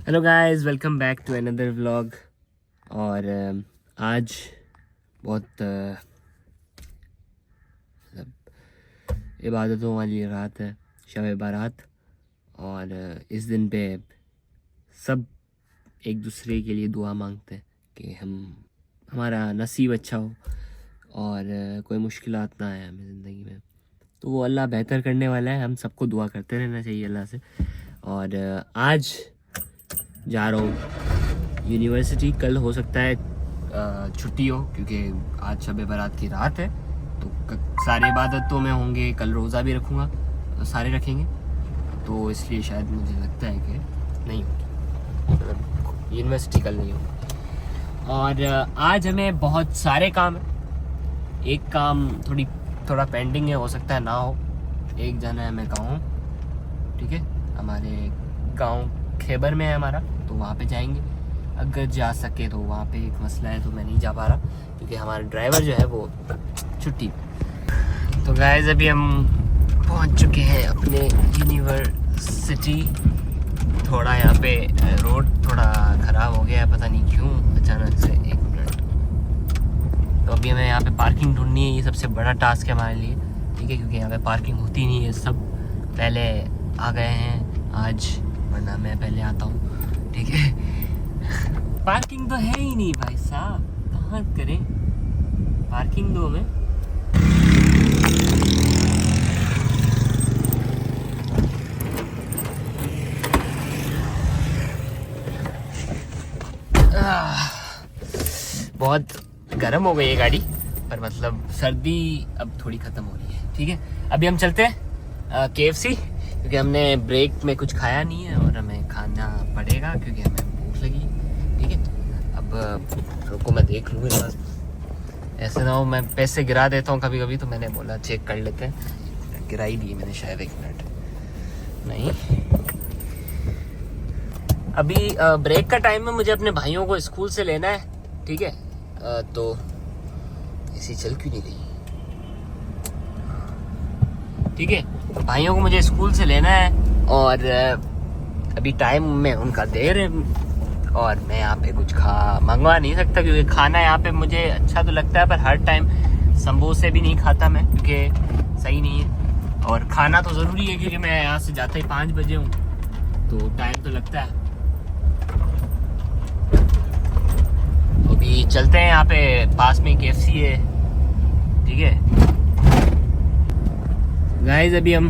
Hello guys, welcome back to another vlog. और आज बहुत इबादतों वाली रात है, शब बारात। और इस दिन पे सब एक दूसरे के लिए दुआ मांगते हैं कि हमारा नसीब अच्छा हो और कोई मुश्किलात ना आए हमें ज़िंदगी में। तो वो अल्लाह बेहतर करने वाला है, हम सबको दुआ करते रहना चाहिए अल्लाह से। और आज जा रहा हूँ यूनिवर्सिटी। कल हो सकता है छुट्टी हो, क्योंकि आज शब बारात की रात है। तो सारे इबादतों में होंगे, कल रोज़ा भी रखूँगा, सारे रखेंगे। तो इसलिए शायद मुझे लगता है कि नहीं होगी, मतलब यूनिवर्सिटी कल नहीं होगी। और आज हमें बहुत सारे काम हैं। एक काम थोड़ा पेंडिंग है, हो सकता है ना हो। एक जाना है हमें गाँव, ठीक है, हमारे गांव खैबर में है हमारा, तो वहाँ पे जाएंगे अगर जा सके। तो वहाँ पे एक मसला है, तो मैं नहीं जा पा रहा क्योंकि हमारा ड्राइवर जो है वो छुट्टी। तो गाइस अभी हम पहुँच चुके हैं अपने यूनिवर्सिटी। थोड़ा यहाँ पे रोड थोड़ा ख़राब हो गया है, पता नहीं क्यों अचानक से। एक मिनट। तो अभी हमें यहाँ पे पार्किंग ढूंढनी है, ये सबसे बड़ा टास्क है हमारे लिए, ठीक है, क्योंकि यहाँ पे पार्किंग होती नहीं है। सब पहले आ गए हैं आज, वरना मैं पहले आता हूँ, ठीक है। पार्किंग तो है ही नहीं भाई साहब, कहाँ करें पार्किंग दो में। बहुत गर्म हो गई है गाड़ी, पर मतलब सर्दी अब थोड़ी ख़त्म हो रही है, ठीक है। अभी हम चलते हैं KFC, क्योंकि हमने ब्रेक में कुछ खाया नहीं है और हमें खाना पड़ेगा क्योंकि हमें भूख लगी, ठीक है। अब रुको मैं देख लूँ, ऐसे ना हो मैं पैसे गिरा देता हूँ कभी कभी, तो मैंने बोला चेक कर लेते हैं। गिरा ही दिए मैंने शायद, एक मिनट। नहीं, अभी ब्रेक का टाइम में मुझे अपने भाइयों को स्कूल से लेना है, ठीक है। तो ऐसी चल क्यों नहीं रही, ठीक है। भाइयों को मुझे स्कूल से लेना है और अभी टाइम में उनका देर है और मैं यहाँ पे कुछ मंगवा नहीं सकता, क्योंकि खाना यहाँ पे मुझे अच्छा तो लगता है, पर हर टाइम समोसे भी नहीं खाता मैं, क्योंकि सही नहीं है। और खाना तो ज़रूरी है, क्योंकि मैं यहाँ से जाता ही 5 बजे हूँ, तो टाइम तो लगता है। अभी चलते हैं, यहाँ पे पास में KFC है, ठीक है। गाइस अभी हम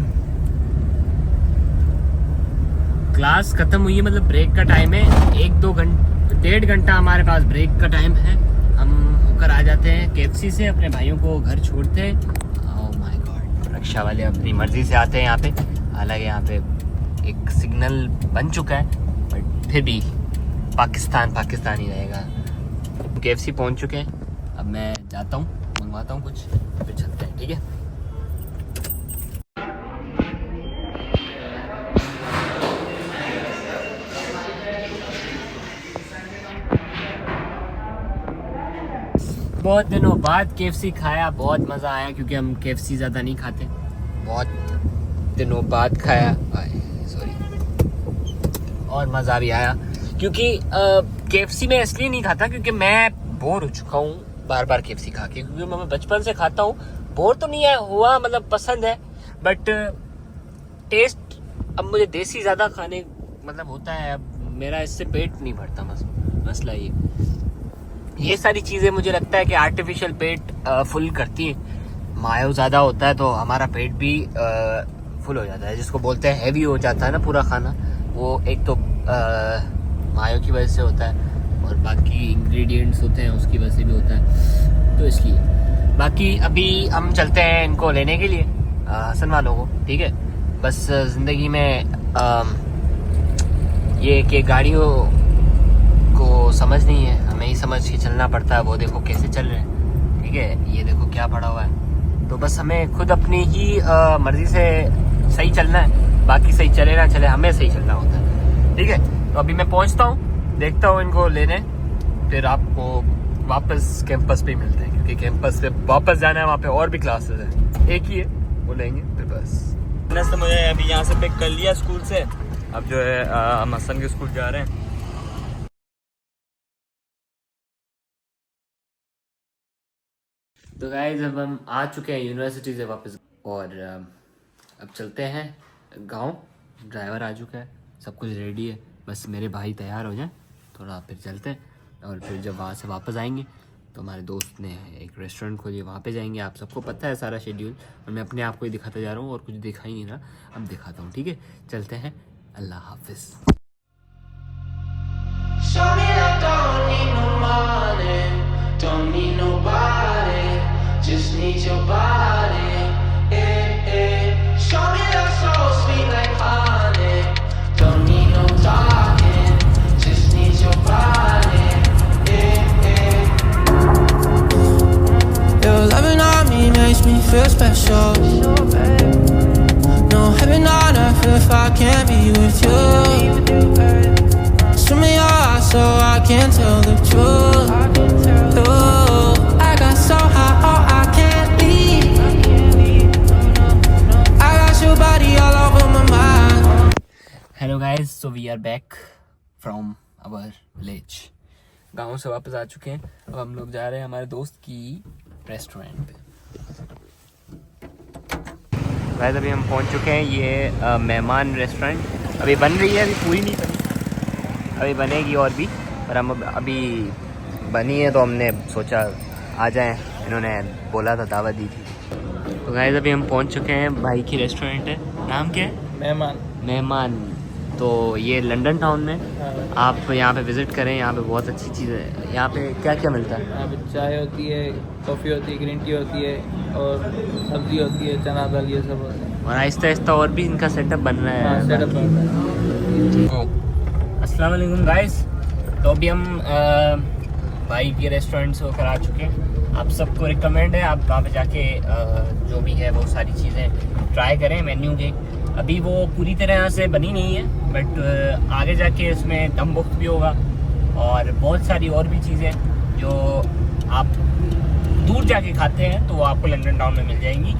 क्लास खत्म हुई है, मतलब ब्रेक का टाइम है, 1-2 1.5 हमारे पास ब्रेक का टाइम है। हम होकर आ जाते हैं KFC से, अपने भाइयों को घर छोड़ते हैं। ओह माय गॉड, रिक्शा वाले अपनी मर्जी से आते हैं यहाँ पे। हालांकि यहाँ पे एक सिग्नल बन चुका है, बट फिर भी पाकिस्तान ही रहेगा। KFC पहुँच चुके हैं, अब मैं जाता हूँ, मंगवाता हूँ कुछ, फिर चलते हैं, ठीक है। बहुत दिनों बाद KFC खाया, बहुत मज़ा आया, क्योंकि हम KFC ज़्यादा नहीं खाते, बहुत दिनों बाद खाया, सॉरी। और मज़ा भी आया, क्योंकि KFC में इसलिए नहीं खाता क्योंकि मैं बोर हो चुका हूँ बार बार KFC खा के, क्योंकि मैं बचपन से खाता हूँ। बोर तो नहीं हुआ, मतलब पसंद है, बट टेस्ट अब मुझे देसी ज़्यादा खाने मतलब होता है। अब मेरा इससे पेट नहीं भरता, मसला ये सारी चीज़ें मुझे लगता है कि आर्टिफिशियल पेट फुल करती है। मायो ज़्यादा होता है तो हमारा पेट भी फुल हो जाता है, जिसको बोलते हैं हैवी हो जाता है ना पूरा खाना। वो एक तो मायो की वजह से होता है, और बाकी इंग्रेडिएंट्स होते हैं उसकी वजह से भी होता है, तो इसलिए। बाकी अभी हम चलते हैं इनको लेने के लिए, हसन वालों को, ठीक है। बस ज़िंदगी में ये कि गाड़ियों को समझ नहीं है, हमें ही समझ के चलना पड़ता है। वो देखो कैसे चल रहे हैं, ठीक है, ये देखो क्या पड़ा हुआ है। तो बस हमें खुद अपनी ही मर्जी से सही चलना है, बाकी सही चले ना चले, हमें सही चलना होता है, ठीक है। तो अभी मैं पहुंचता हूँ, देखता हूँ इनको लेने, फिर आपको वापस कैंपस पे मिलते हैं, क्योंकि कैंपस पे वापस जाना है, वहाँ पे और भी क्लासेस हैं, एक ही है, वो लेंगे फिर बस। मुझे अभी यहाँ से पिक कर लिया स्कूल से, अब जो है हम हसन के स्कूल जा रहे हैं। तो गाइस अब हम आ चुके हैं यूनिवर्सिटी से वापस और अब चलते हैं गांव। ड्राइवर आ चुका है, सब कुछ रेडी है, बस मेरे भाई तैयार हो जाए थोड़ा, फिर चलते हैं। और फिर जब वहाँ से वापस आएंगे तो हमारे दोस्त ने एक रेस्टोरेंट खोली, वहाँ पे जाएंगे। आप सबको पता है सारा शेड्यूल, और मैं अपने आप को ही दिखाता जा रहा हूँ और कुछ दिखा ही नहीं रहा, अब दिखाता हूँ। ठीक है, चलते हैं। अल्लाह हाफिज़। Don't need nobody, just need your body. Yeah, yeah. Show me that soul sweet like honey. Don't need no talking, just need your body. Yeah, yeah. Your loving on me makes me feel special. No heaven on earth if I can't be with you. Swim in your eyes so I can tell the truth. I got so high, oh I can't leave. I got your body all over my mind. Hello guys, so we are back from our village. गाँव से वापस आ चुके हैं। अब हम लोग जा रहे हैं हमारे दोस्त की रेस्टोरेंट पे। गाइस अभी हम पहुंच चुके हैं, ये मेहमान रेस्टोरेंट अभी बन रही है, अभी पूरी नहीं बनी, अभी बनेगी और भी, पर हम अभी बनी है तो हमने सोचा आ जाएं, इन्होंने बोला था, दावत दी थी। तो गाइस अभी हम पहुंच चुके हैं, भाई की रेस्टोरेंट है, नाम क्या है? मेहमान। तो ये लंदन टाउन में। हाँ। आप यहाँ पे विज़िट करें, यहाँ पे बहुत अच्छी चीज़ है। यहाँ पे क्या क्या मिलता है? यहाँ पे चाय होती है, कॉफ़ी होती है, ग्रीन टी होती है और सब्जी होती है, चना दाल, ये सब होता है। और आहिस्ता आहिस्ता और भी इनका सेटअप बन रहा है। हाँ, सेटअप बन रहा है। अस्सलाम वालेकुम गाइस। तो अभी हम भाई के रेस्टोरेंट से होकर आ चुके हैं। आप सबको रिकमेंड है आप वहाँ पे जाके जो भी है वो सारी चीज़ें ट्राई करें। मेन्यू के अभी वो पूरी तरह से बनी नहीं है, बट आगे जाके उसमें दम बुख्त भी होगा और बहुत सारी और भी चीज़ें जो आप दूर जाके खाते हैं तो वो आपको लंदन टाउन में मिल जाएंगी।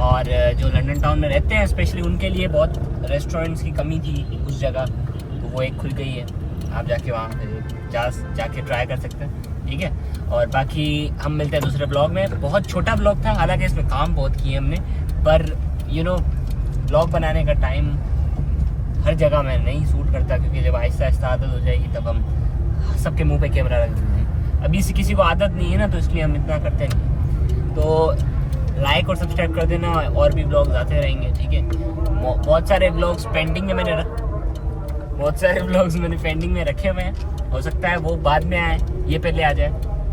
और जो लंदन टाउन में रहते हैं स्पेशली उनके लिए बहुत रेस्टोरेंट्स की कमी थी उस जगह, तो वो एक खुल गई है। आप जाके वहाँ पे जाके ट्राई कर सकते हैं। ठीक है, और बाकी हम मिलते हैं दूसरे ब्लॉग में। बहुत छोटा ब्लॉग था, हालांकि इसमें काम बहुत किए हमने, पर ब्लॉग बनाने का टाइम हर जगह मैं नहीं सूट करता, क्योंकि जब आहिस्ता आहिस्ता आदत हो जाएगी तब हम सबके मुंह पे कैमरा रख देते हैं। अभी से किसी को आदत नहीं है ना, तो इसलिए हम इतना करते नहीं। तो लाइक और सब्सक्राइब कर देना, और भी ब्लॉग्स आते रहेंगे। ठीक है, बहुत सारे ब्लॉग्स पेंडिंग में मैंने पेंडिंग में रखे हुए हैं, हो सकता है वो बाद में आए, ये पहले आ जाए।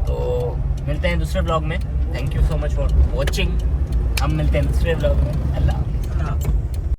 तो मिलते हैं दूसरे ब्लॉग में। Thank you so much for watching. हम मिलते हैं दूसरे ब्लॉग में। अल्लाह।